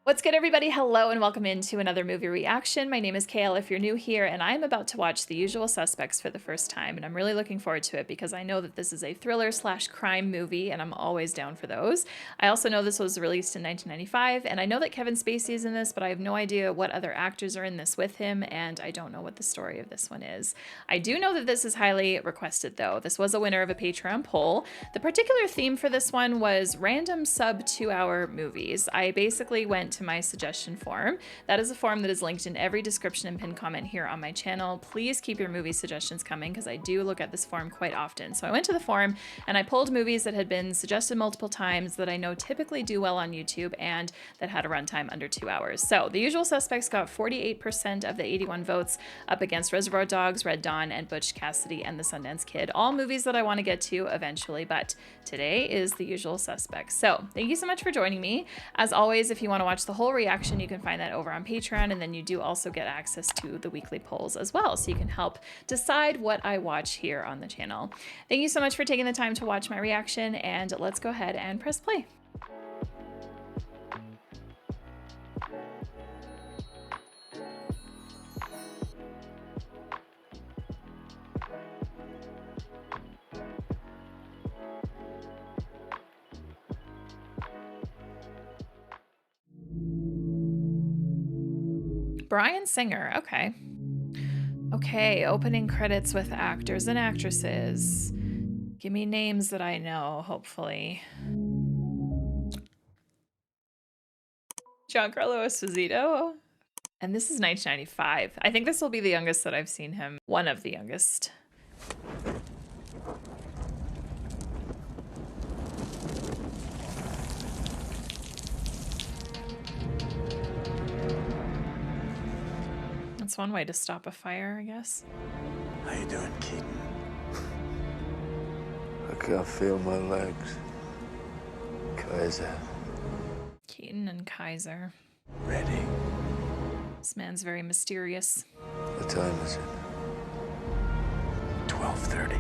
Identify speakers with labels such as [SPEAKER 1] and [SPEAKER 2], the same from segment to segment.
[SPEAKER 1] What's good, everybody? Hello, and welcome into another movie reaction. My name is Kale if you're new here, and I'm about to watch The Usual Suspects for the first time, and I'm really looking forward to it because I know that this is a thriller/crime movie, and I'm always down for those. I also know this was released in 1995, and I know that Kevin Spacey is in this, but I have no idea what other actors are in this with him, and I don't know what the story of this one is. I do know that this is highly requested, though. This was a winner of a Patreon poll. The particular theme for this one was random sub 2-hour movies. I basically went to my suggestion form. That is a form that is linked in every description and pinned comment here on my channel. Please keep your movie suggestions coming because I do look at this form quite often. So I went to the form and I pulled movies that had been suggested multiple times that I know typically do well on YouTube and that had a runtime under 2 hours. So The Usual Suspects got 48% of the 81 votes up against Reservoir Dogs, Red Dawn, and Butch Cassidy and the Sundance Kid. All movies that I want to get to eventually, but today is The Usual Suspects. So thank you so much for joining me. As always, if you want to watch the whole reaction, you can find that over on Patreon, and then you do also get access to the weekly polls as well, so you can help decide what I watch here on the channel. Thank you so much for taking the time to watch my reaction, and let's go ahead and press play. Bryan Singer, okay. Okay, opening credits with actors and actresses. Give me names that I know, hopefully. Giancarlo Esposito. And this is 1995. I think this will be the youngest that I've seen him. One of the youngest. That's one way to stop a fire, I guess.
[SPEAKER 2] How you doing, Keaton?
[SPEAKER 3] I can't feel my legs. Kaiser.
[SPEAKER 1] Keaton and Kaiser.
[SPEAKER 2] Ready.
[SPEAKER 1] This man's very mysterious.
[SPEAKER 3] What time is it?
[SPEAKER 2] 12:30.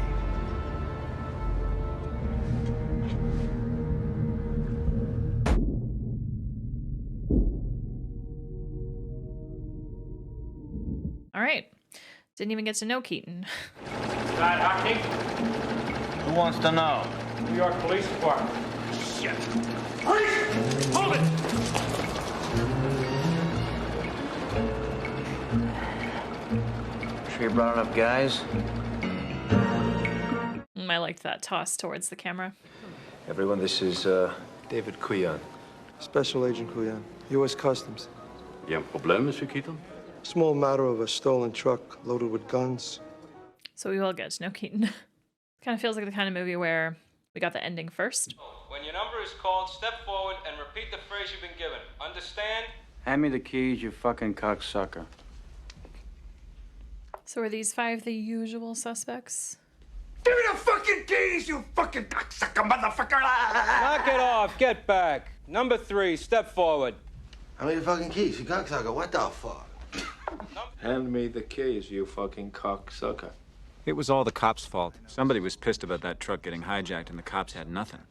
[SPEAKER 1] All right. Didn't even get to know Keaton.
[SPEAKER 4] Scott Hockney,
[SPEAKER 5] Who wants to know?
[SPEAKER 4] New York Police Department. Shit. Police! Hold it!
[SPEAKER 5] Sure you brought enough guys?
[SPEAKER 1] I liked that toss towards the camera.
[SPEAKER 3] Everyone, this is David Kuyan.
[SPEAKER 6] Special Agent Kuyan, U.S. Customs.
[SPEAKER 7] Il y a un problème, Monsieur Keaton?
[SPEAKER 6] Small matter of a stolen truck loaded with guns.
[SPEAKER 1] So we will get to know Keaton. Kind of feels like the kind of movie where we got the ending first.
[SPEAKER 8] When your number is called, step forward and repeat the phrase you've been given. Understand?
[SPEAKER 5] Hand me the keys, you fucking cocksucker.
[SPEAKER 1] So are these 5 the usual suspects?
[SPEAKER 2] Give me the fucking keys, you fucking cocksucker motherfucker!
[SPEAKER 8] Knock it off. Get back. Number 3, step forward.
[SPEAKER 3] How many fucking keys? You cocksucker. What the fuck? Hand me the keys, you fucking cocksucker.
[SPEAKER 9] It was all the cops' fault. Somebody was pissed about that truck getting hijacked and the cops had nothing.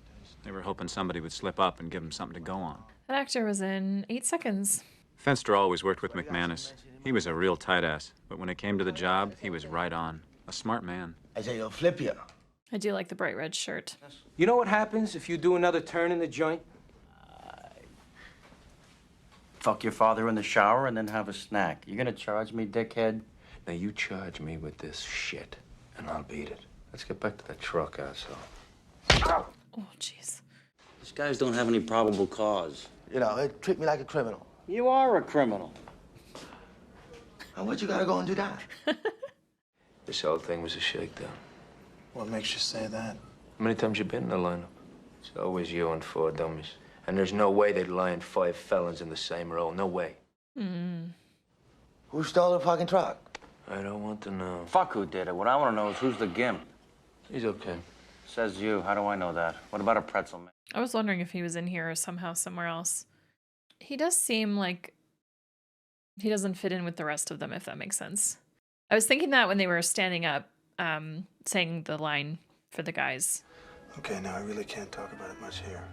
[SPEAKER 9] They were hoping somebody would slip up and give them something to go on.
[SPEAKER 1] That actor was in 8 Seconds.
[SPEAKER 9] Fenster always worked with McManus. He was a real tight ass, but when it came to the job, he was right on. A smart man.
[SPEAKER 2] I say you'll flip you.
[SPEAKER 1] I do like the bright red shirt.
[SPEAKER 8] You know what happens if you do another turn in the joint?
[SPEAKER 5] Fuck your father in the shower and then have a snack. You gonna charge me, dickhead?
[SPEAKER 3] Now you charge me with this shit, and I'll beat it. Let's get back to that truck, asshole.
[SPEAKER 1] Oh, jeez.
[SPEAKER 5] These guys don't have any probable cause.
[SPEAKER 2] You know, it treat me like a criminal.
[SPEAKER 5] You are a criminal.
[SPEAKER 2] And what you gotta go and do that?
[SPEAKER 3] This whole thing was a shakedown.
[SPEAKER 6] What makes you say that?
[SPEAKER 3] How many times you been in the lineup? It's always you and 4 dummies. And there's no way they'd line 5 felons in the same row. No way.
[SPEAKER 2] Who stole the fucking truck?
[SPEAKER 3] I don't want to know.
[SPEAKER 5] Fuck who did it. What I want to know is who's the gimp.
[SPEAKER 3] He's okay.
[SPEAKER 5] Says you. How do I know that? What about a pretzel man?
[SPEAKER 1] I was wondering if he was in here or somehow somewhere else. He does seem like he doesn't fit in with the rest of them, if that makes sense. I was thinking that when they were standing up, saying the line for the guys.
[SPEAKER 6] Okay, now I really can't talk about it much here.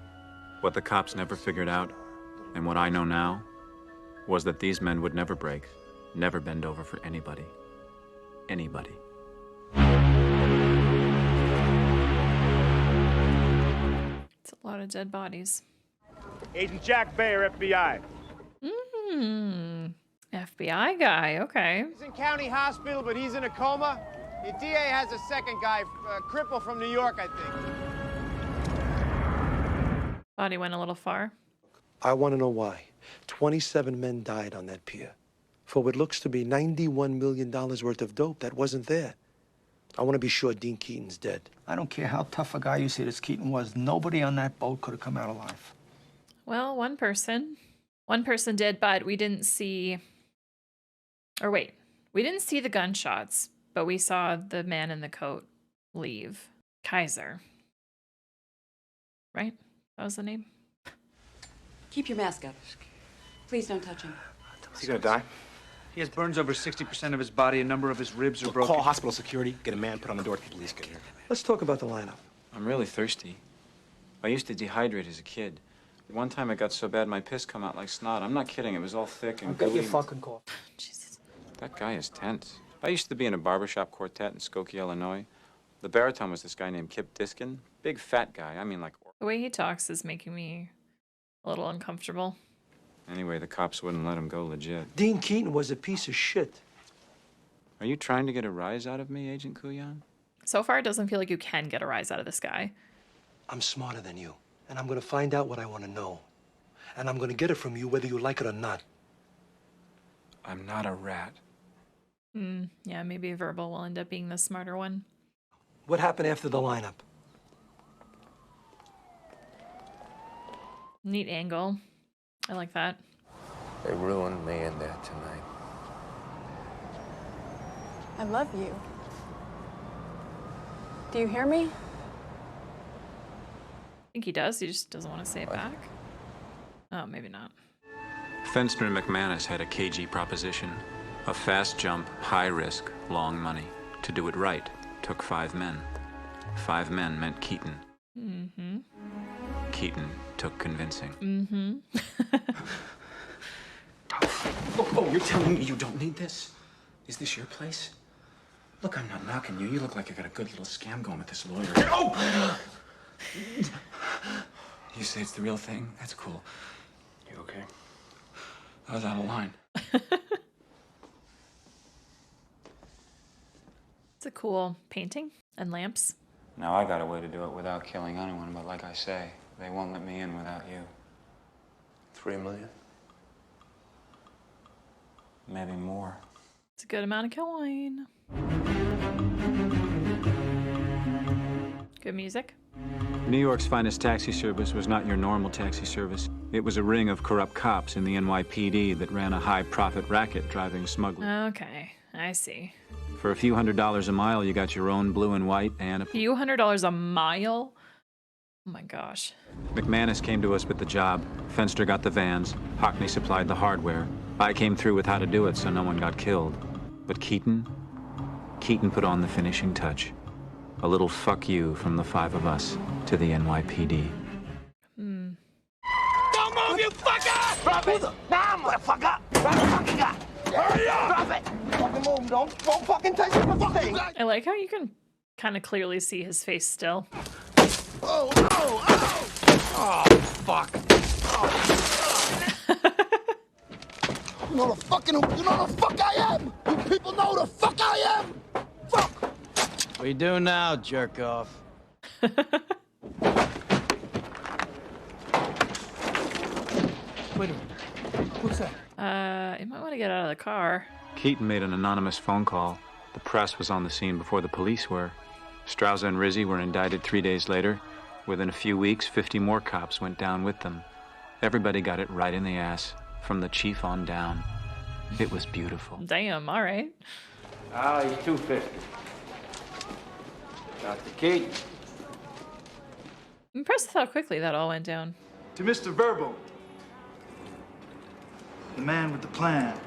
[SPEAKER 9] What the cops never figured out, and what I know now, was that these men would never break, never bend over for anybody. Anybody.
[SPEAKER 1] It's a lot of dead bodies.
[SPEAKER 4] Agent Jack Bayer, FBI.
[SPEAKER 1] FBI guy, okay.
[SPEAKER 10] He's in county hospital, but he's in a coma. The DA has a second guy, cripple from New York, I think.
[SPEAKER 1] Body went a little far.
[SPEAKER 6] I want to know why. 27 men died on that pier for what looks to be $91 million worth of dope that wasn't there. I want to be sure Dean Keaton's dead.
[SPEAKER 2] I don't care how tough a guy you say this Keaton was. Nobody on that boat could have come out alive.
[SPEAKER 1] Well, one person. One person did, but we didn't see... Or wait, we didn't see the gunshots, but we saw the man in the coat leave. Kaiser. Right? That was the name?
[SPEAKER 11] Keep your mask up. Please don't touch him.
[SPEAKER 4] Is he gonna die? He has burns over 60% of his body. A number of his ribs are broken.
[SPEAKER 2] Call hospital security. Get a man put on the door till the police get here.
[SPEAKER 6] Let's talk about the lineup.
[SPEAKER 9] I'm really thirsty. I used to dehydrate as a kid. One time it got so bad my piss come out like snot. I'm not kidding. It was all thick and
[SPEAKER 2] I'll get you a
[SPEAKER 9] gooey.
[SPEAKER 2] fucking call.
[SPEAKER 1] Jesus.
[SPEAKER 9] That guy is tense. I used to be in a barbershop quartet in Skokie, Illinois. The baritone was this guy named Kip Diskin. Big fat guy. I mean, like...
[SPEAKER 1] The way he talks is making me a little uncomfortable.
[SPEAKER 9] Anyway, the cops wouldn't let him go legit.
[SPEAKER 6] Dean Keaton was a piece of shit.
[SPEAKER 9] Are you trying to get a rise out of me, Agent Kuyan?
[SPEAKER 1] So far, it doesn't feel like you can get a rise out of this guy.
[SPEAKER 6] I'm smarter than you, and I'm going to find out what I want to know. And I'm going to get it from you whether you like it or not.
[SPEAKER 9] I'm not a rat.
[SPEAKER 1] Yeah, maybe Verbal will end up being the smarter one.
[SPEAKER 6] What happened after the lineup?
[SPEAKER 1] Neat angle. I like that.
[SPEAKER 3] They ruined me and Dad tonight.
[SPEAKER 11] I love you. Do you hear me?
[SPEAKER 1] I think he does. He just doesn't want to say it back. Oh, maybe not.
[SPEAKER 9] Fenster McManus had a cagey proposition. A fast jump, high risk, long money. To do it right took 5 men. 5 men meant Keaton.
[SPEAKER 1] Mm-hmm.
[SPEAKER 9] Keaton took convincing.
[SPEAKER 1] Mm-hmm.
[SPEAKER 2] Oh, you're telling me you don't need this? Is this your place? Look, I'm not knocking you. You look like you got a good little scam going with this lawyer. Oh! You say it's the real thing? That's cool. You okay? I was out of line.
[SPEAKER 1] It's a cool painting and lamps.
[SPEAKER 9] Now I got a way to do it without killing anyone, but like I say, they won't let me in without you.
[SPEAKER 3] 3 million?
[SPEAKER 9] Maybe more.
[SPEAKER 1] It's a good amount of coin. Good music.
[SPEAKER 9] New York's finest taxi service was not your normal taxi service. It was a ring of corrupt cops in the NYPD that ran a high-profit racket driving smugglers.
[SPEAKER 1] Okay, I see.
[SPEAKER 9] For a few $100s a mile, you got your own blue and white and a...
[SPEAKER 1] Few $100 a mile? Oh my gosh.
[SPEAKER 9] McManus came to us with the job. Fenster got the vans. Hockney supplied the hardware. I came through with how to do it so no one got killed. But Keaton put on the finishing touch. A little fuck you from the 5 of us to the NYPD.
[SPEAKER 2] Don't move, you fucker! Drop it! Now, motherfucker! Drop the fucking guy! Hurry up! Drop it! Fucking move, don't fucking touch the fucking thing!
[SPEAKER 1] I like how you can kind of clearly see his face still.
[SPEAKER 2] Oh, oh, oh! Oh, fuck. Oh. You know the fuck I am! You people know the fuck I am! Fuck!
[SPEAKER 5] What are you doing now, jerk off?
[SPEAKER 2] Wait a minute. What's that?
[SPEAKER 1] You might want to get out of the car.
[SPEAKER 9] Keaton made an anonymous phone call. The press was on the scene before the police were. Strouza and Rizzi were indicted 3 days later. Within a few weeks, 50 more cops went down with them. Everybody got it right in the ass, from the chief on down. It was beautiful.
[SPEAKER 1] Damn, all right.
[SPEAKER 5] He's 250. Dr. Keaton.
[SPEAKER 1] I'm impressed with how quickly that all went down.
[SPEAKER 4] To Mr. Verbal, the man with the plan.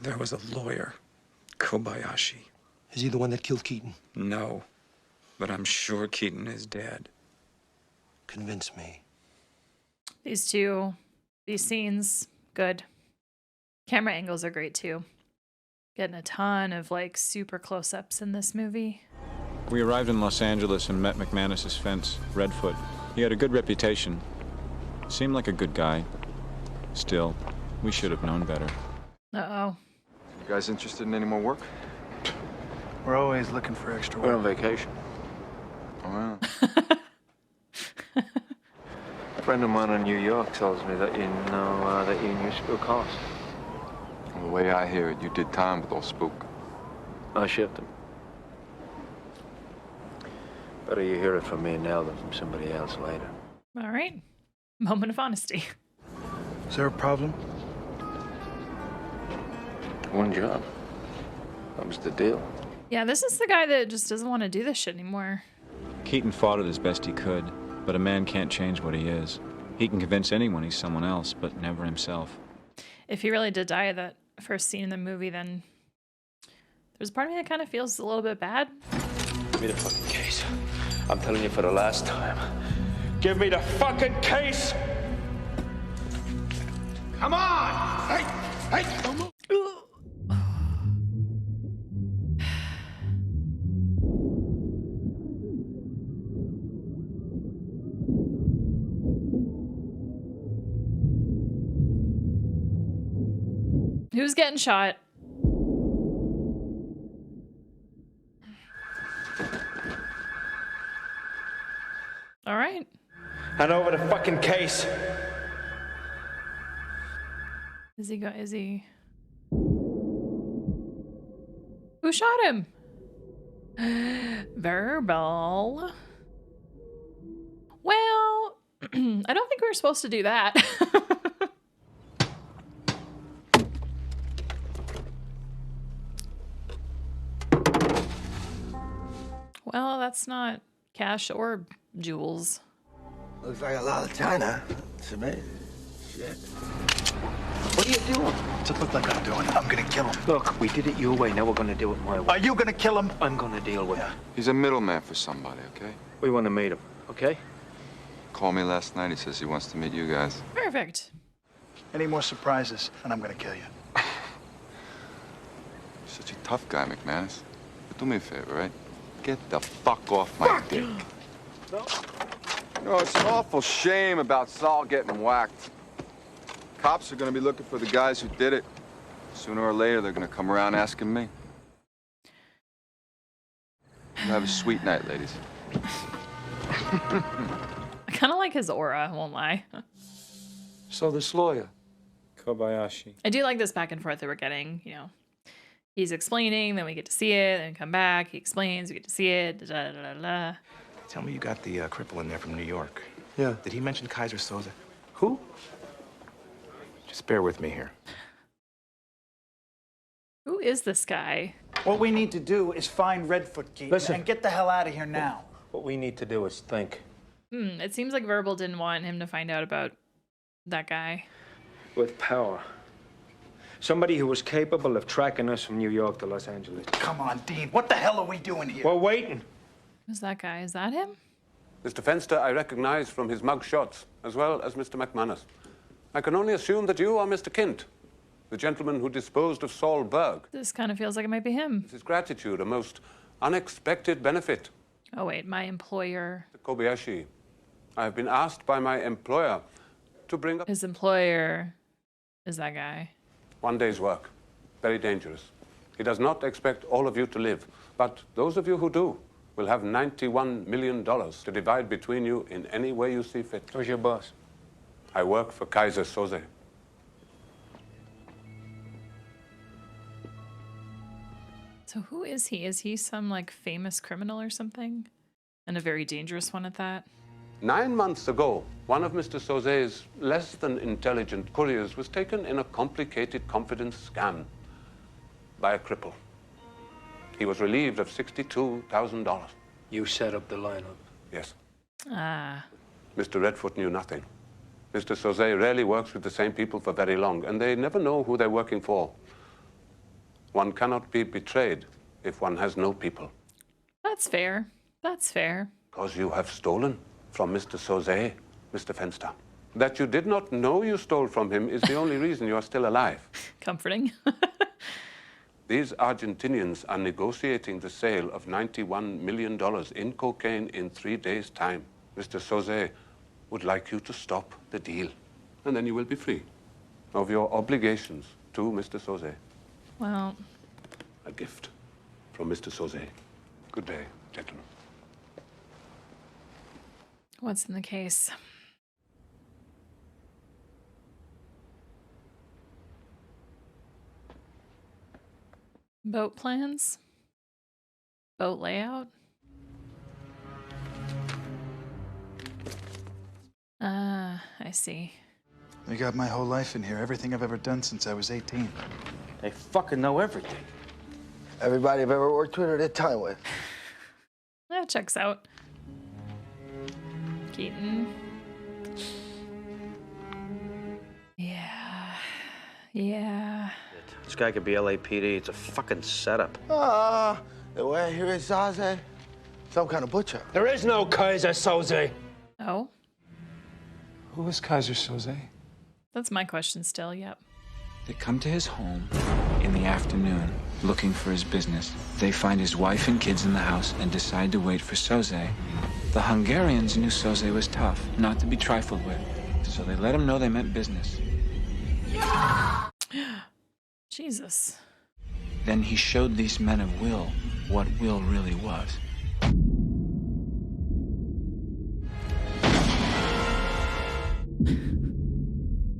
[SPEAKER 2] There was a lawyer, Kobayashi.
[SPEAKER 6] Is he the one that killed Keaton?
[SPEAKER 2] No, but I'm sure Keaton is dead.
[SPEAKER 6] Convince me.
[SPEAKER 1] These scenes, good. Camera angles are great too. Getting a ton of like super close-ups in this movie.
[SPEAKER 9] We arrived in Los Angeles and met McManus's fence, Redfoot. He had a good reputation. Seemed like a good guy. Still, we should have known better.
[SPEAKER 1] Uh-oh.
[SPEAKER 12] You guys interested in any more work?
[SPEAKER 13] We're always looking for extra work.
[SPEAKER 3] We're on vacation.
[SPEAKER 12] Oh, wow.
[SPEAKER 3] A friend of mine in New York tells me that you know that you knew Spook Hoss.
[SPEAKER 12] Well, the way I hear it, you did time with old Spook.
[SPEAKER 3] I shipped him. Better you hear it from me now than from somebody else later.
[SPEAKER 1] All right. Moment of honesty.
[SPEAKER 13] Is there a problem?
[SPEAKER 3] One job. That was the deal.
[SPEAKER 1] Yeah, this is the guy that just doesn't want to do this shit anymore.
[SPEAKER 9] Keaton fought it as best he could, but a man can't change what he is. He can convince anyone he's someone else, but never himself.
[SPEAKER 1] If he really did die at that first scene in the movie, then there's a part of me that kind of feels a little bit bad.
[SPEAKER 3] Give me the fucking case. I'm telling you for the last time.
[SPEAKER 4] Give me the fucking case! Come on! Hey! Come on!
[SPEAKER 1] Who's getting shot? All right.
[SPEAKER 4] Hand over the fucking case.
[SPEAKER 1] Is he? Who shot him? Verbal. Well, I don't think we were supposed to do that. Well, that's not cash or jewels.
[SPEAKER 2] Looks like a lot of China to me. Shit.
[SPEAKER 3] What are you doing?
[SPEAKER 13] What's it look like I'm doing? I'm gonna kill him.
[SPEAKER 3] Look, we did it your way. Now we're gonna do it my way.
[SPEAKER 13] Are you gonna kill him?
[SPEAKER 3] I'm gonna deal with it.
[SPEAKER 12] He's a middleman for somebody, okay?
[SPEAKER 3] We want to meet him, okay?
[SPEAKER 12] Called me last night. He says he wants to meet you guys.
[SPEAKER 1] Perfect.
[SPEAKER 13] Any more surprises, and I'm gonna kill you.
[SPEAKER 12] You're such a tough guy, McManus. But do me a favor, right? Get the fuck off my dick. You know, it's an awful shame about Saul getting whacked. Cops are gonna be looking for the guys who did it. Sooner or later, they're gonna come around asking me. You have a sweet night, ladies.
[SPEAKER 1] I kind of like his aura, I won't lie.
[SPEAKER 6] So this lawyer.
[SPEAKER 9] Kobayashi.
[SPEAKER 1] I do like this back and forth that we're getting, you know. He's explaining, then we get to see it, then come back, he explains, we get to see it, da da da da.
[SPEAKER 14] Tell me you got the cripple in there from New York.
[SPEAKER 6] Yeah.
[SPEAKER 14] Did he mention Kaiser Soze?
[SPEAKER 6] Who?
[SPEAKER 14] Just bear with me here.
[SPEAKER 1] Who is this guy?
[SPEAKER 13] What we need to do is find Redfoot, Keaton,
[SPEAKER 3] Listen.
[SPEAKER 13] and get the hell out of here now.
[SPEAKER 3] What we need to do is think.
[SPEAKER 1] It seems like Verbal didn't want him to find out about that guy.
[SPEAKER 3] With power. Somebody who was capable of tracking us from New York to Los Angeles.
[SPEAKER 13] Come on, Dean. What the hell are we doing here?
[SPEAKER 4] We're waiting.
[SPEAKER 1] Who's that guy? Is that him?
[SPEAKER 7] Mr. Fenster, I recognize from his mug shots, as well as Mr. McManus. I can only assume that you are Mr. Kint, the gentleman who disposed of Saul Berg.
[SPEAKER 1] This kind of feels like it might be him.
[SPEAKER 7] His gratitude, a most unexpected benefit.
[SPEAKER 1] Oh, wait, my employer.
[SPEAKER 7] Kobayashi, I have been asked by my employer to bring up
[SPEAKER 1] His employer is that guy.
[SPEAKER 7] one day's work. Very dangerous. He does not expect all of you to live, but those of you who do will have $91 million to divide between you in any way you see fit.
[SPEAKER 3] Who's your boss?
[SPEAKER 7] I work for Kaiser Soze.
[SPEAKER 1] So who is he? Is he some like famous criminal or something? And a very dangerous one at that?
[SPEAKER 7] 9 months ago, one of Mr. Soze's less than intelligent couriers was taken in a complicated confidence scam by a cripple. He was relieved of $62,000.
[SPEAKER 3] You set up the lineup.
[SPEAKER 7] Yes.
[SPEAKER 1] Ah.
[SPEAKER 7] Mr. Redfoot knew nothing. Mr. Soze rarely works with the same people for very long, and they never know who they're working for. One cannot be betrayed if one has no people.
[SPEAKER 1] That's fair. That's fair.
[SPEAKER 7] Because you have stolen from Mr. Soze, Mr. Fenster. That you did not know you stole from him is the only reason you are still alive.
[SPEAKER 1] Comforting.
[SPEAKER 7] These Argentinians are negotiating the sale of $91 million in cocaine in 3 days' time. Mr. Soze would like you to stop the deal, and then you will be free of your obligations to Mr. Soze.
[SPEAKER 1] Well,
[SPEAKER 7] A gift from Mr. Soze. Good day, gentlemen.
[SPEAKER 1] what's in the case? Boat plans? Boat layout? I see.
[SPEAKER 13] They got my whole life in here, everything I've ever done since I was 18.
[SPEAKER 5] They fucking know everything.
[SPEAKER 2] Everybody I've ever worked with or did time with.
[SPEAKER 1] That checks out. Keaton. Yeah. Yeah.
[SPEAKER 5] This guy could be LAPD. It's a fucking setup.
[SPEAKER 2] The way I hear it, Zaze, some kind of butcher.
[SPEAKER 4] There is no Kaiser Soze.
[SPEAKER 1] Oh?
[SPEAKER 14] Who is Kaiser Soze?
[SPEAKER 1] That's my question still, yep.
[SPEAKER 9] They come to his home in the afternoon looking for his business. They find his wife and kids in the house and decide to wait for Soze. The Hungarians knew Soze was tough, not to be trifled with, so they let him know they meant business.
[SPEAKER 1] Jesus.
[SPEAKER 9] Then he showed these men of Will what Will really was.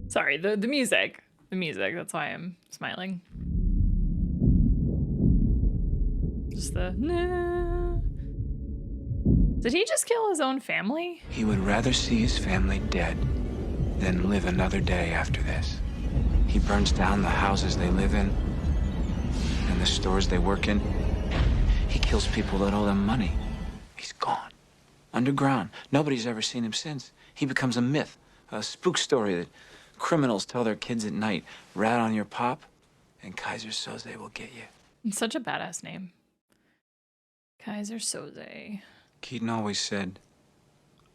[SPEAKER 1] Sorry, the music. The music, that's why I'm smiling. Just the nah. Did he just kill his own family?
[SPEAKER 9] He would rather see his family dead than live another day after this. He burns down the houses they live in and the stores they work in. He kills people that owe them money. He's gone. Underground. Nobody's ever seen him since. He becomes a myth, a spook story that criminals tell their kids at night. Rat on your pop, and Kaiser Soze will get you.
[SPEAKER 1] It's such a badass name. Kaiser Soze.
[SPEAKER 9] Keaton always said,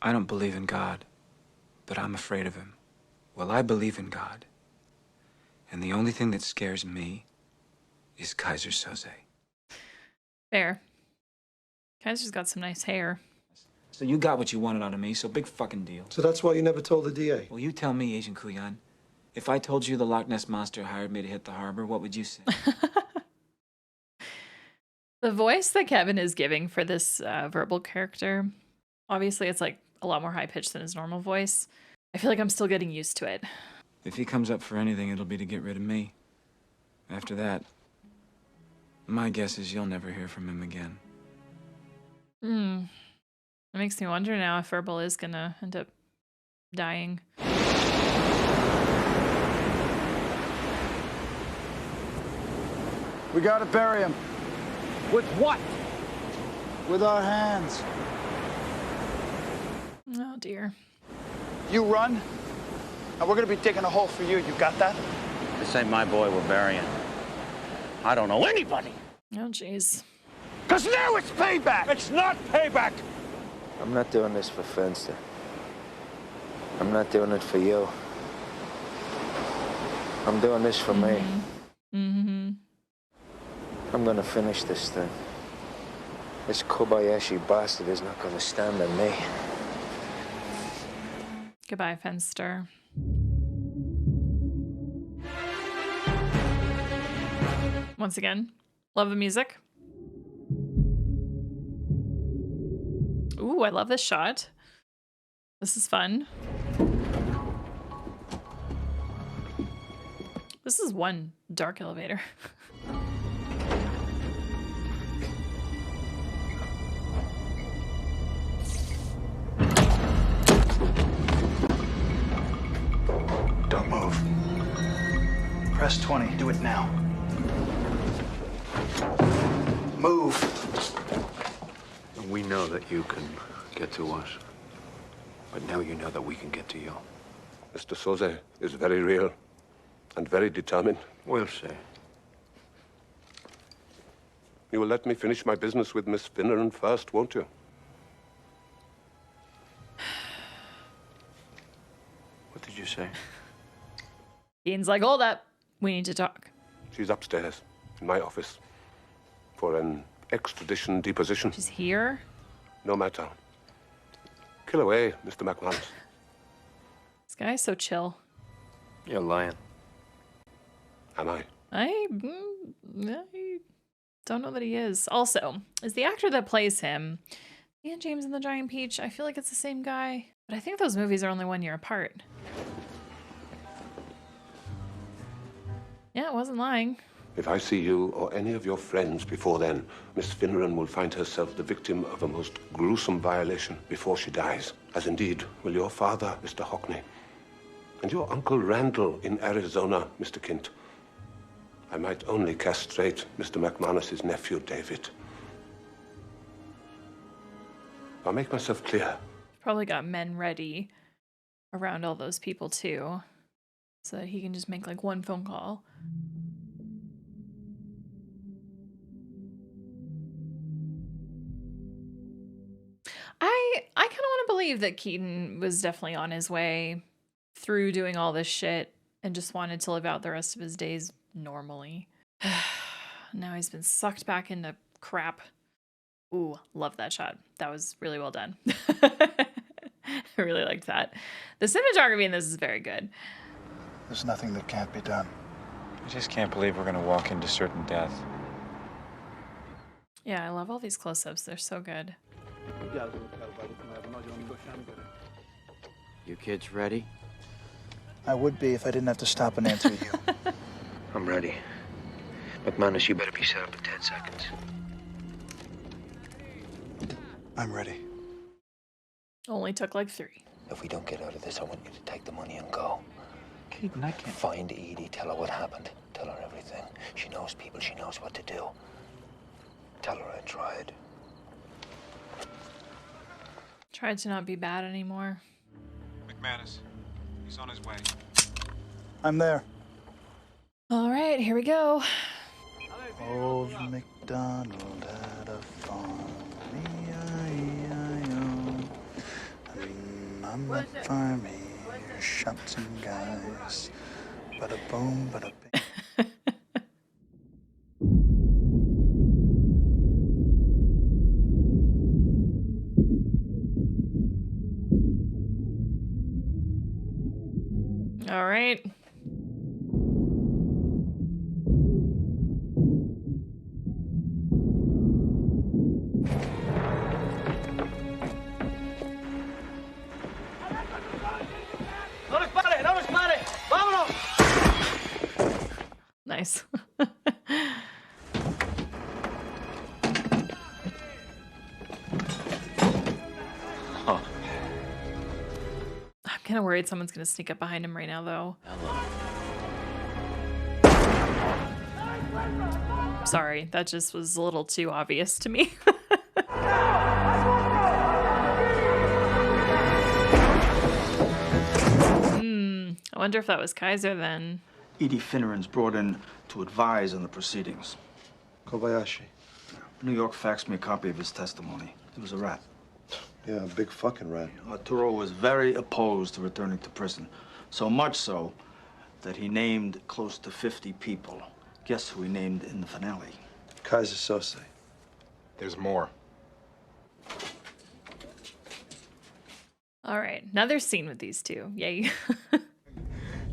[SPEAKER 9] I don't believe in God, but I'm afraid of him. Well, I believe in God. And the only thing that scares me is Kaiser Soze.
[SPEAKER 1] Fair. Kaiser's got some nice hair.
[SPEAKER 9] So you got what you wanted out of me, so big fucking deal.
[SPEAKER 6] So that's why you never told the DA?
[SPEAKER 9] Well, you tell me, Agent Kuyan. If I told you the Loch Ness Monster hired me to hit the harbor, what would you say?
[SPEAKER 1] The voice that Kevin is giving for this verbal character, obviously it's like a lot more high-pitched than his normal voice. I feel like I'm still getting used to it.
[SPEAKER 9] If he comes up for anything, it'll be to get rid of me. After that, my guess is you'll never hear from him again.
[SPEAKER 1] It makes me wonder now if Verbal is gonna end up dying.
[SPEAKER 13] We gotta bury him.
[SPEAKER 10] With what?
[SPEAKER 13] With our hands.
[SPEAKER 1] Oh dear.
[SPEAKER 13] You run, and we're gonna be digging a hole for you. You got that?
[SPEAKER 5] This ain't my boy we're burying. I don't know anybody.
[SPEAKER 1] Oh jeez.
[SPEAKER 10] Because now it's payback! It's not payback!
[SPEAKER 3] I'm not doing this for Fenster. I'm not doing it for you. I'm doing this for me. I'm gonna finish this thing. This Kobayashi bastard is not gonna stand on me.
[SPEAKER 1] Goodbye, Fenster. Once again, love the music. Ooh, I love this shot. This is fun. This is one dark elevator.
[SPEAKER 13] Don't move. Press 20. Do it now. Move.
[SPEAKER 3] We know that you can get to us. But now you know that we can get to you.
[SPEAKER 7] Mr. Soze is very real and very determined.
[SPEAKER 3] We'll see.
[SPEAKER 7] You will let me finish my business with Miss Finneran first, won't you?
[SPEAKER 3] What did you say?
[SPEAKER 1] Ian's like, hold up. We need to talk.
[SPEAKER 7] She's upstairs in my office for an extradition deposition.
[SPEAKER 1] She's here?
[SPEAKER 7] No matter. Kill away, Mr. McManus.
[SPEAKER 1] This guy's so chill.
[SPEAKER 3] You're lying.
[SPEAKER 7] Am I?
[SPEAKER 1] I don't know that he is. Also, is the actor that plays him Ian James and the Giant Peach? I feel like it's the same guy, but I think those movies are only 1 year apart. Yeah, it wasn't lying.
[SPEAKER 7] If I see you or any of your friends before then, Miss Finneran will find herself the victim of a most gruesome violation before she dies, as indeed will your father, Mr. Hockney, and your Uncle Randall in Arizona, Mr. Kint. I might only castrate Mr. McManus's nephew, David. I'll make myself clear.
[SPEAKER 1] Probably got men ready around all those people too, so that he can just make like one phone call. I kind of want to believe that Keaton was definitely on his way through doing all this shit and just wanted to live out the rest of his days normally. Now he's been sucked back into crap. Ooh, love that shot. That was really well done. I really liked that. The cinematography in this is very good.
[SPEAKER 13] There's nothing that can't be done.
[SPEAKER 9] I just can't believe we're going to walk into certain death.
[SPEAKER 1] Yeah, I love all these close-ups. They're so good.
[SPEAKER 5] You kids ready?
[SPEAKER 13] I would be if I didn't have to stop and answer you.
[SPEAKER 3] I'm ready. McManus, you better be set up in 10 seconds.
[SPEAKER 13] I'm ready.
[SPEAKER 1] Only took like 3.
[SPEAKER 2] If we don't get out of this, I want you to take the money and go.
[SPEAKER 14] Keaton, I can't.
[SPEAKER 2] Find Edie, tell her what happened. Tell her everything. She knows people, she knows what to do. Tell her I tried.
[SPEAKER 1] Tried to not be bad anymore.
[SPEAKER 9] McManus, he's on his way.
[SPEAKER 13] I'm there.
[SPEAKER 1] All right, here we go.
[SPEAKER 13] Old MacDonald had a farm. E-I-E-I-O. And on the farm he shot some guys. Bada boom, bada bing.
[SPEAKER 1] All right. Nice.
[SPEAKER 5] Huh.
[SPEAKER 1] I'm kind of worried someone's going to sneak up behind him right now, though. Sorry, that just was a little too obvious to me. I wonder if that was Kaiser then.
[SPEAKER 15] Edie Finneran's brought in to advise on the proceedings.
[SPEAKER 6] Kobayashi.
[SPEAKER 15] New York faxed me a copy of his testimony. He was a rat.
[SPEAKER 6] Yeah, a big fucking rat.
[SPEAKER 15] Arturo was very opposed to returning to prison. So much so that he named close to 50 people. Guess who he named in the finale?
[SPEAKER 6] Kaiser Sose.
[SPEAKER 12] There's more.
[SPEAKER 1] All right, another scene with these two. Yay.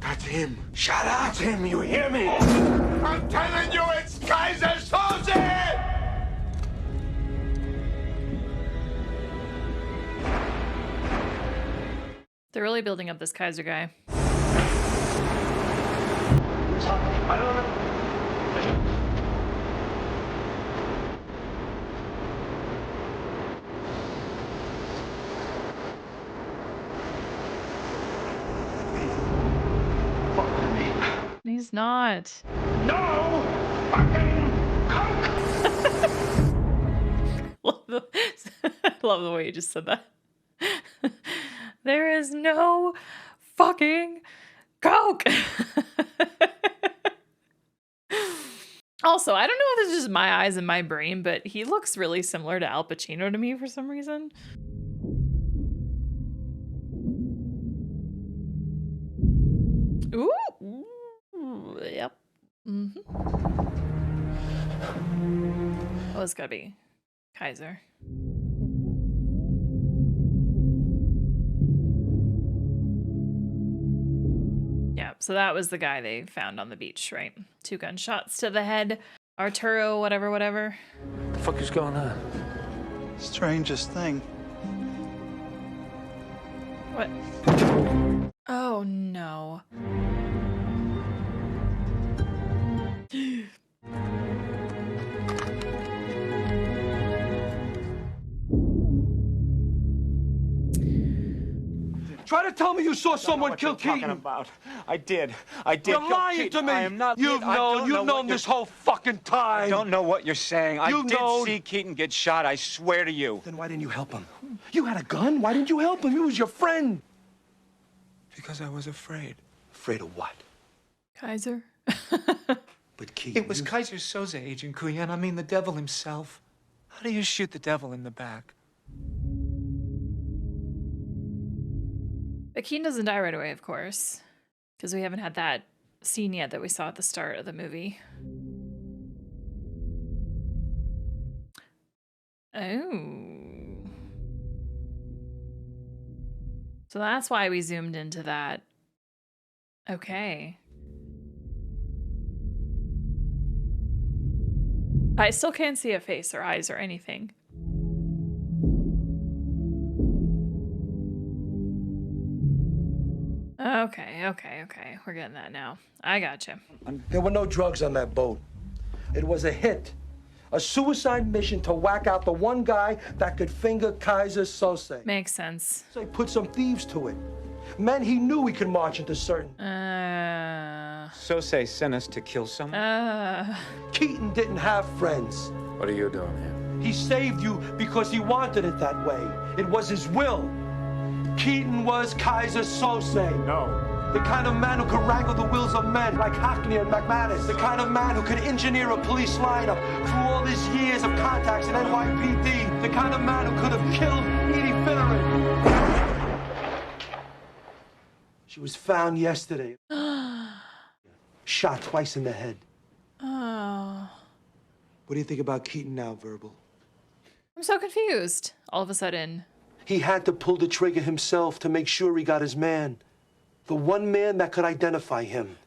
[SPEAKER 2] That's him. Shut up. That's him, you hear me? I'm telling you, it's Kaiser Soze!
[SPEAKER 1] They're really building up this Kaiser guy.
[SPEAKER 2] I don't know.
[SPEAKER 1] He's not.
[SPEAKER 2] No! Fucking coke!
[SPEAKER 1] Love the way you just said that. There is no fucking Coke. Also, I don't know if this is just my eyes and my brain, but he looks really similar to Al Pacino to me for some reason. Ooh. Yep. Mm-hmm. Oh, it's gotta be Kaiser. Yeah, so that was the guy they found on the beach, right? 2 gunshots to the head. Arturo, whatever.
[SPEAKER 3] What the fuck is going on?
[SPEAKER 13] Strangest thing.
[SPEAKER 1] What? Oh, no.
[SPEAKER 6] Try to tell me you saw someone kill Keaton.
[SPEAKER 10] About. I did.
[SPEAKER 6] You're lying to me.
[SPEAKER 10] I am not.
[SPEAKER 6] You've known this whole fucking time.
[SPEAKER 10] I don't know what you're saying. I did see Keaton get shot. I swear to you.
[SPEAKER 6] Then why didn't you help him? You had a gun. Why didn't you help him? He was your friend.
[SPEAKER 10] Because I was afraid.
[SPEAKER 6] Afraid of what?
[SPEAKER 1] Kaiser?
[SPEAKER 6] But Keaton...
[SPEAKER 10] It was Kaiser Soze, Agent Kuyan. I mean, the devil himself. How do you shoot the devil in the back?
[SPEAKER 1] But Keaton doesn't die right away, of course. Because we haven't had that scene yet that we saw at the start of the movie. Oh. So that's why we zoomed into that. Okay. I still can't see a face or eyes or anything. Okay. We're getting that now. I gotcha.
[SPEAKER 6] There were no drugs on that boat. It was a hit. A suicide mission to whack out the one guy that could finger Kaiser Soze.
[SPEAKER 1] Makes sense.
[SPEAKER 6] So he put some thieves to it. Men he knew he could march into certain.
[SPEAKER 10] Soze sent us to kill someone?
[SPEAKER 6] Keaton didn't have friends.
[SPEAKER 3] What are you doing here?
[SPEAKER 6] He saved you because he wanted it that way. It was his will. Keaton was Kaiser Soze.
[SPEAKER 10] No.
[SPEAKER 6] The kind of man who could wrangle the wills of men like Hackney and McManus. The kind of man who could engineer a police lineup through all his years of contacts in NYPD. The kind of man who could have killed Edie Finneran. She was found yesterday. Shot twice in the head.
[SPEAKER 1] Oh.
[SPEAKER 6] What do you think about Keaton now, Verbal?
[SPEAKER 1] I'm so confused. All of a sudden.
[SPEAKER 6] He had to pull the trigger himself to make sure he got his man. The one man that could identify him.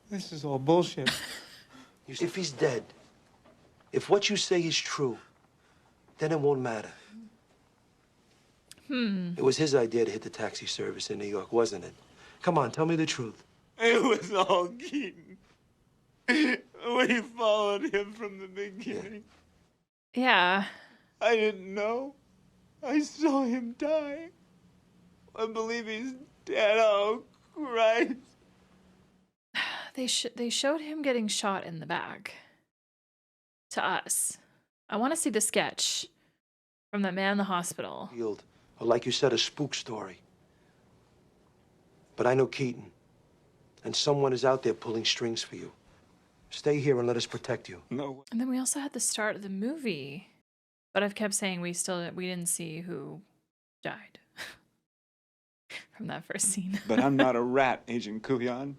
[SPEAKER 10] This is all bullshit.
[SPEAKER 6] If he's dead, if what you say is true, then it won't matter. It was his idea to hit the taxi service in New York, wasn't it? Come on, tell me the truth.
[SPEAKER 10] It was all Keaton. We followed him from the beginning.
[SPEAKER 1] Yeah.
[SPEAKER 10] I didn't know. I saw him die. I believe he's dead. Oh, Christ.
[SPEAKER 1] They showed him getting shot in the back. To us. I want to see the sketch from that man in the hospital.
[SPEAKER 6] Or like you said, a spook story. But I know Keaton. And someone is out there pulling strings for you. Stay here and let us protect you.
[SPEAKER 10] No.
[SPEAKER 1] And then we also had the start of the movie. But I've kept saying we didn't see who died. From that first scene.
[SPEAKER 10] But I'm not a rat, Agent Kuyan.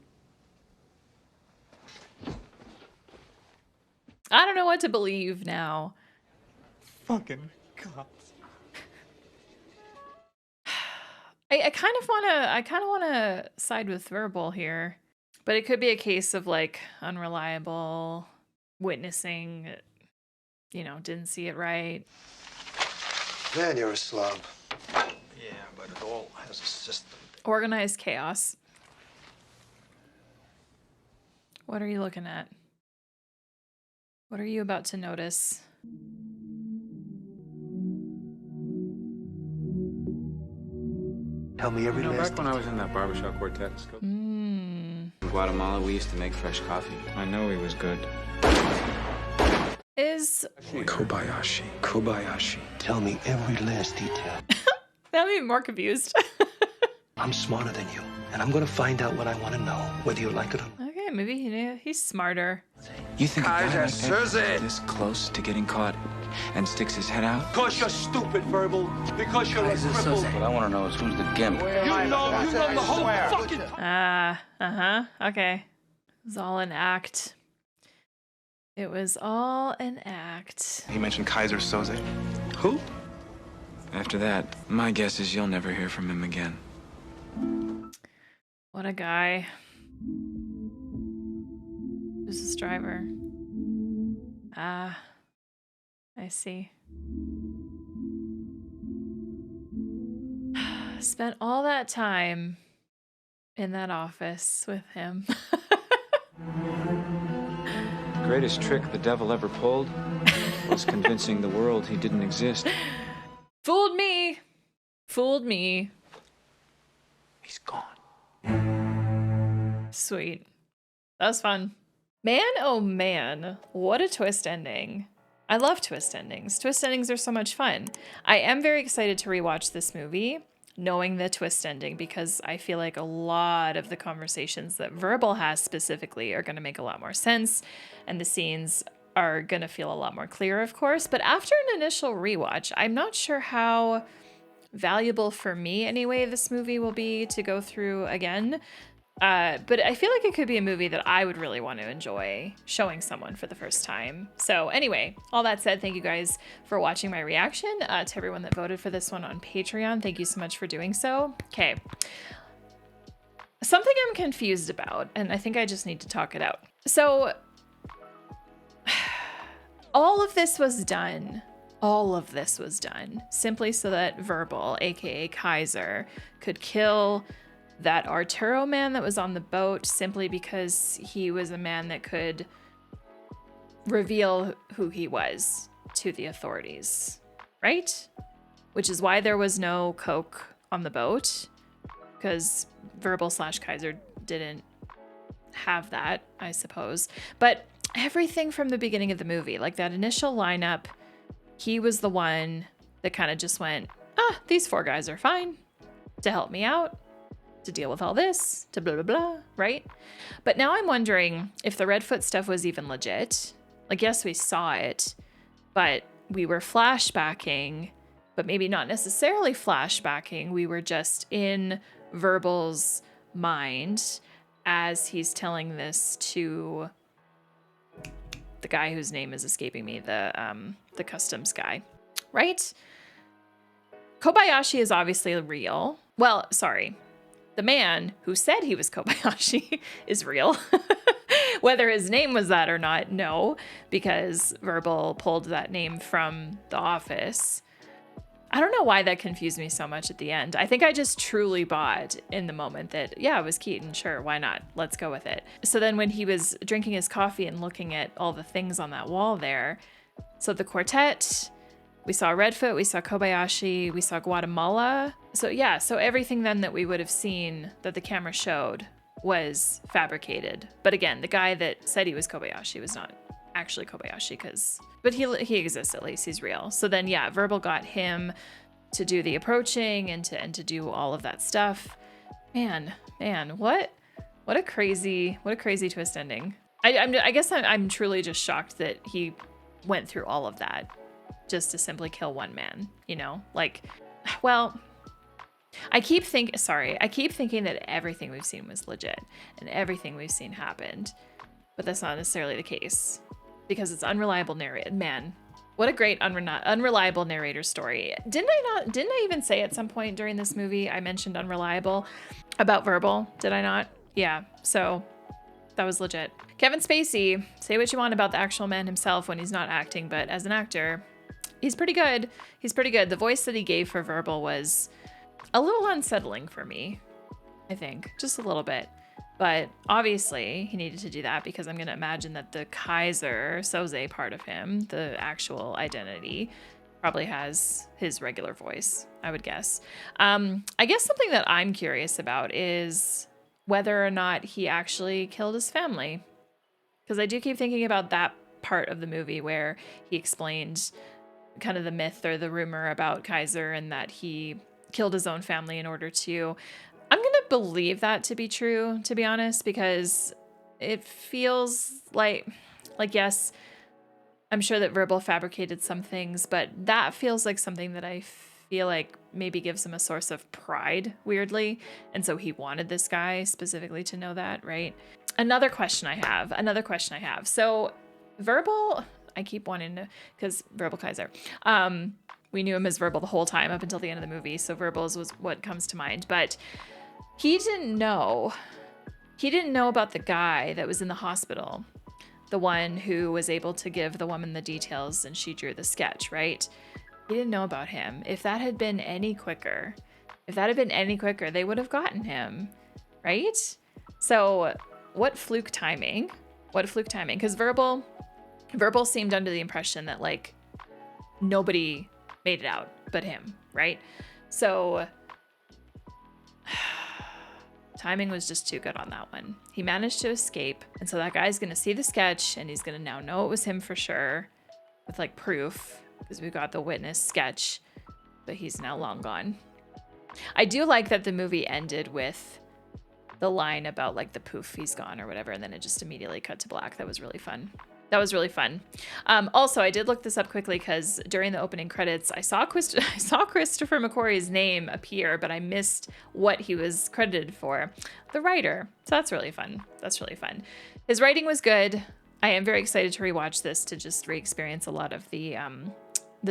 [SPEAKER 1] I don't know what to believe now.
[SPEAKER 10] Fucking cops.
[SPEAKER 1] I kind of wanna side with Verbal here. But it could be a case of like unreliable witnessing, didn't see it right.
[SPEAKER 6] Man, you're a slob.
[SPEAKER 15] Yeah, but it all has a system.
[SPEAKER 1] Organized chaos. What are you looking at? What are you about to notice?
[SPEAKER 6] Tell me every last
[SPEAKER 9] back when I was in that barbershop quartet in Guatemala, we used to make fresh coffee. I know he was good.
[SPEAKER 1] Is
[SPEAKER 6] Kobayashi. Tell me every last detail.
[SPEAKER 1] that made me more confused.
[SPEAKER 6] I'm smarter than you, and I'm gonna find out what I want to know, whether you like it or not.
[SPEAKER 1] Okay, maybe he's smarter.
[SPEAKER 9] You think a guy
[SPEAKER 6] Kaiser
[SPEAKER 9] like that is
[SPEAKER 6] Soze.
[SPEAKER 9] this close to getting caught and sticks his head out?
[SPEAKER 6] Because you're stupid, Verbal. Because you're a cripple.
[SPEAKER 5] What I want to know is who's the gimp.
[SPEAKER 6] You know the whole fucking...
[SPEAKER 1] Okay. It was all an act. It was all an act.
[SPEAKER 14] He mentioned Kaiser Soze.
[SPEAKER 9] Who? After that, my guess is you'll never hear from him again.
[SPEAKER 1] What a guy. Who's this driver? I see. Spent all that time in that office with him.
[SPEAKER 9] The greatest trick the devil ever pulled was convincing the world he didn't exist.
[SPEAKER 1] Fooled me. Fooled me.
[SPEAKER 9] He's gone.
[SPEAKER 1] Sweet. That was fun. Man, oh man, what a twist ending. I love twist endings. Twist endings are so much fun. I am very excited to rewatch this movie, knowing the twist ending, because I feel like a lot of the conversations that Verbal has specifically are going to make a lot more sense, and the scenes are going to feel a lot more clear, of course. But after an initial rewatch, I'm not sure how valuable for me, anyway, this movie will be to go through again. But I feel like it could be a movie that I would really want to enjoy showing someone for the first time. So anyway, all that said, thank you guys for watching my reaction. To everyone that voted for this one on Patreon, thank you so much for doing so. Okay. Something I'm confused about, and I think I just need to talk it out. So all of this was done simply so that Verbal, aka Kaiser, could kill that Arturo man that was on the boat, simply because he was a man that could reveal who he was to the authorities, right? Which is why there was no coke on the boat, because Verbal / Kaiser didn't have that, I suppose. But everything from the beginning of the movie, like that initial lineup, he was the one that kind of just went, these 4 guys are fine to help me out, to deal with all this, to blah, blah, blah, right? But now I'm wondering if the Redfoot stuff was even legit. Like, yes, we saw it, but we were flashbacking, but maybe not necessarily flashbacking. We were just in Verbal's mind as he's telling this to the guy whose name is escaping me, the customs guy, right? Kobayashi is obviously real. Well, sorry. The man who said he was Kobayashi is real. Whether his name was that or not, no, because Verbal pulled that name from The Office. I don't know why that confused me so much at the end. I think I just truly bought in the moment that, yeah, it was Keaton. Sure, why not? Let's go with it. So then when he was drinking his coffee and looking at all the things on that wall there, so the quartet, we saw Redfoot, we saw Kobayashi, we saw Guatemala. So yeah, so everything then that we would have seen that the camera showed was fabricated. But again, the guy that said he was Kobayashi was not actually Kobayashi, but he exists, at least he's real. So then yeah, Verbal got him to do the approaching and to do all of that stuff. Man, what a crazy twist ending. I guess I'm truly just shocked that he went through all of that just to simply kill one man, you know? Like, well, I keep thinking that everything we've seen was legit and everything we've seen happened, but that's not necessarily the case because it's unreliable narrated. Man, what a great unreliable narrator story. Didn't I even say at some point during this movie, I mentioned unreliable about Verbal? Did I not? Yeah, so that was legit. Kevin Spacey, say what you want about the actual man himself when he's not acting, but as an actor, he's pretty good. He's pretty good. The voice that he gave for Verbal was a little unsettling for me, I think, just a little bit. But obviously he needed to do that because I'm going to imagine that the Kaiser Soze part of him, the actual identity, probably has his regular voice, I would guess. I guess something that I'm curious about is whether or not he actually killed his family. Because I do keep thinking about that part of the movie where he explained kind of the myth or the rumor about Kaiser and that he killed his own family in order to... I'm going to believe that to be true, to be honest, because it feels like yes, I'm sure that Verbal fabricated some things, but that feels like something that I feel like maybe gives him a source of pride, weirdly. And so he wanted this guy specifically to know that, right? Another question I have. So Verbal, I keep wanting to, because Verbal Kaiser, we knew him as Verbal the whole time up until the end of the movie. So Verbal was what comes to mind, but he didn't know about the guy that was in the hospital, the one who was able to give the woman the details and she drew the sketch, right? He didn't know about him. If that had been any quicker, they would have gotten him, right? So what fluke timing? Because Verbal seemed under the impression that like nobody made it out but him, right? So timing was just too good on that one. He managed to escape, and so that guy's gonna see the sketch and he's gonna now know it was him for sure with like proof, because we got the witness sketch, but he's now long gone. I do like that the movie ended with the line about like the poof, he's gone or whatever, and then it just immediately cut to black. That was really fun. Also, I did look this up quickly because during the opening credits, I saw Christopher McQuarrie's name appear, but I missed what he was credited for. The writer. So that's really fun. His writing was good. I am very excited to rewatch this to just re-experience a lot of the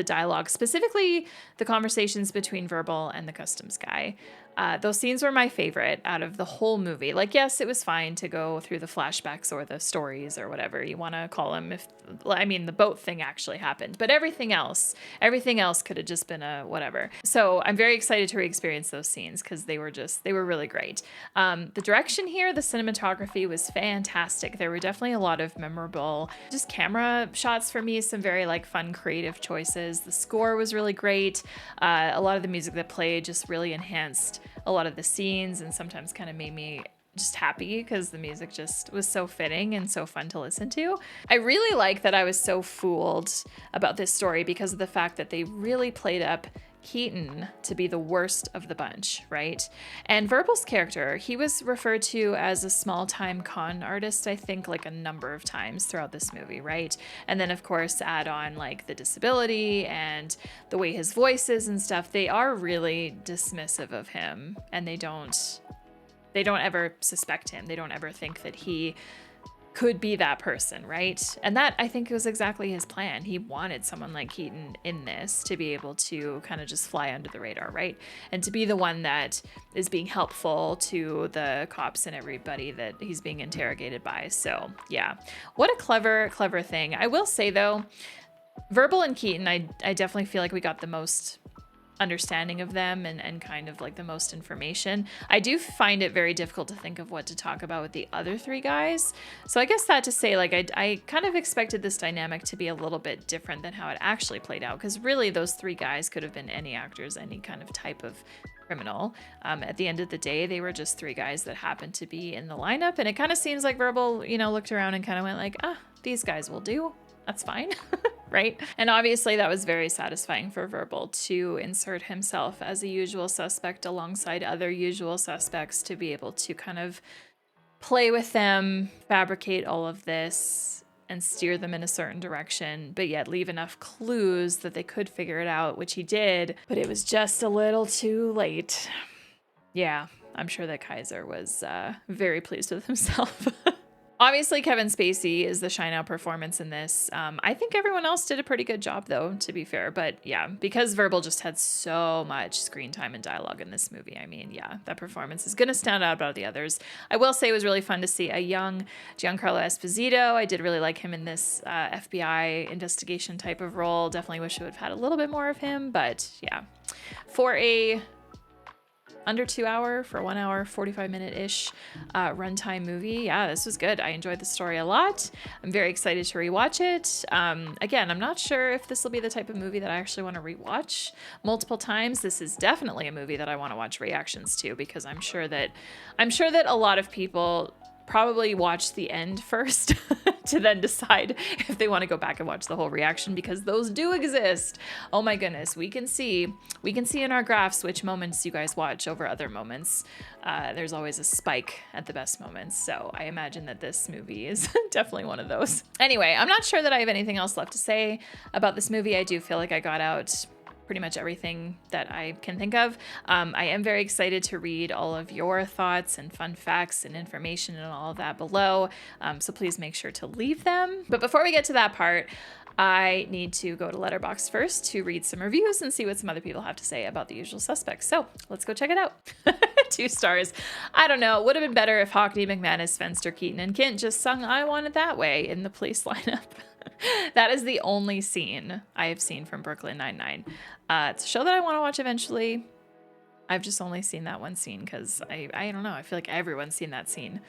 [SPEAKER 1] dialogue, specifically the conversations between Verbal and the customs guy. Those scenes were my favorite out of the whole movie. Like, yes, it was fine to go through the flashbacks or the stories or whatever you want to call them. The boat thing actually happened, but everything else could have just been a whatever. So I'm very excited to re-experience those scenes because they were really great. The direction here, the cinematography was fantastic. There were definitely a lot of memorable just camera shots for me, some very like fun, creative choices. The score was really great. A lot of the music that played just really enhanced a lot of the scenes and sometimes kind of made me just happy because the music just was so fitting and so fun to listen to. I really like that I was so fooled about this story because of the fact that they really played up Keaton to be the worst of the bunch, right? And Verbal's character, he was referred to as a small-time con artist, I think, like a number of times throughout this movie, right? And then, of course, add on like the disability and the way his voice is and stuff. They are really dismissive of him, and they don't ever suspect him. They don't ever think that he could be that person, right? And that, I think, was exactly his plan. He wanted someone like Keaton in this to be able to kind of just fly under the radar, right? And to be the one that is being helpful to the cops and everybody that he's being interrogated by. So yeah, what a clever thing. I will say though, Verbal and Keaton, I definitely feel like we got the most understanding of them and kind of like the most information. I do find it very difficult to think of what to talk about with the other three guys. So I guess that to say, like, I kind of expected this dynamic to be a little bit different than how it actually played out, because really those three guys could have been any actors, any kind of type of criminal. At the end of the day, they were just three guys that happened to be in the lineup, and it kind of seems like Verbal, looked around and kind of went like, these guys will do. That's fine. Right? And obviously that was very satisfying for Verbal to insert himself as a usual suspect alongside other usual suspects to be able to kind of play with them, fabricate all of this, and steer them in a certain direction, but yet leave enough clues that they could figure it out, which he did, but it was just a little too late. Yeah, I'm sure that Kaiser was very pleased with himself. Obviously, Kevin Spacey is the shine out performance in this. I think everyone else did a pretty good job, though, to be fair. But yeah, because Verbal just had so much screen time and dialogue in this movie, I mean, yeah, that performance is going to stand out about the others. I will say it was really fun to see a young Giancarlo Esposito. I did really like him in this FBI investigation type of role. Definitely wish we would have had a little bit more of him. But yeah, for a under 2 hour, for 1 hour, 45 minute-ish runtime movie. Yeah, this was good. I enjoyed the story a lot. I'm very excited to rewatch it. Again, I'm not sure if this will be the type of movie that I actually want to rewatch multiple times. This is definitely a movie that I want to watch reactions to, because I'm sure that a lot of people probably watch the end first to then decide if they want to go back and watch the whole reaction, because those do exist. Oh my goodness, we can see in our graphs which moments you guys watch over other moments. There's always a spike at the best moments, so I imagine that this movie is definitely one of those. Anyway, I'm not sure that I have anything else left to say about this movie. I do feel like I got out pretty much everything that I can think of. I am very excited to read all of your thoughts and fun facts and information and all of that below, so please make sure to leave them. But before we get to that part, I need to go to Letterboxd first to read some reviews and see what some other people have to say about The Usual Suspects. So let's go check it out. 2 stars. I don't know. It would have been better if Hockney, McManus, Fenster, Keaton, and Kent just sung I Want It That Way in the police lineup. That is the only scene I have seen from Brooklyn Nine-Nine. It's a show that I want to watch eventually. I've just only seen that one scene because I don't know. I feel like everyone's seen that scene.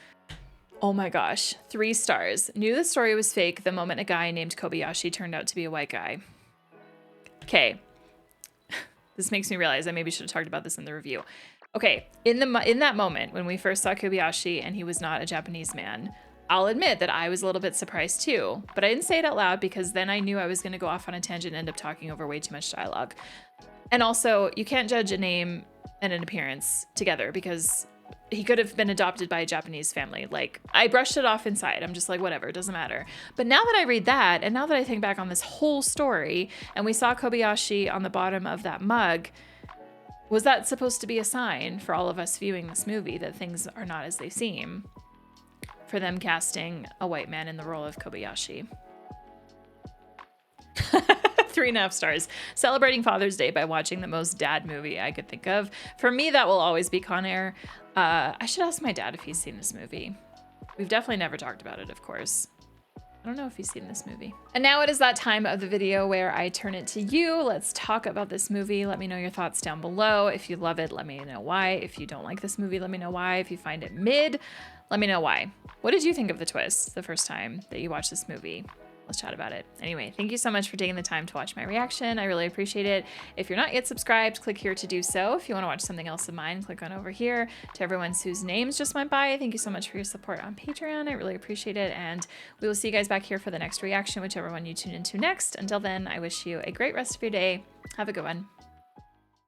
[SPEAKER 1] Oh my gosh, 3 stars. Knew the story was fake the moment a guy named Kobayashi turned out to be a white guy. Okay. This makes me realize I maybe should have talked about this in the review. Okay, in that moment when we first saw Kobayashi and he was not a Japanese man, I'll admit that I was a little bit surprised too, but I didn't say it out loud because then I knew I was going to go off on a tangent and end up talking over way too much dialogue. And also, you can't judge a name and an appearance together because he could have been adopted by a Japanese family. Like, I brushed it off inside. I'm just like, whatever, it doesn't matter. But now that I read that, and now that I think back on this whole story, and we saw Kobayashi on the bottom of that mug, was that supposed to be a sign for all of us viewing this movie that things are not as they seem? For them casting a white man in the role of Kobayashi. 3.5 stars. Celebrating Father's Day by watching the most dad movie I could think of. For me, that will always be Con Air. I should ask my dad if he's seen this movie. We've definitely never talked about it, of course. I don't know if he's seen this movie. And now it is that time of the video where I turn it to you. Let's talk about this movie. Let me know your thoughts down below. If you love it, let me know why. If you don't like this movie, let me know why. If you find it mid, let me know why. What did you think of the twist the first time that you watched this movie? Let's chat about it. Anyway, thank you so much for taking the time to watch my reaction. I really appreciate it. If you're not yet subscribed, click here to do so. If you want to watch something else of mine, click on over here. To everyone whose names just went by, thank you so much for your support on Patreon. I really appreciate it. And we will see you guys back here for the next reaction, whichever one you tune into next. Until then, I wish you a great rest of your day. Have a good one.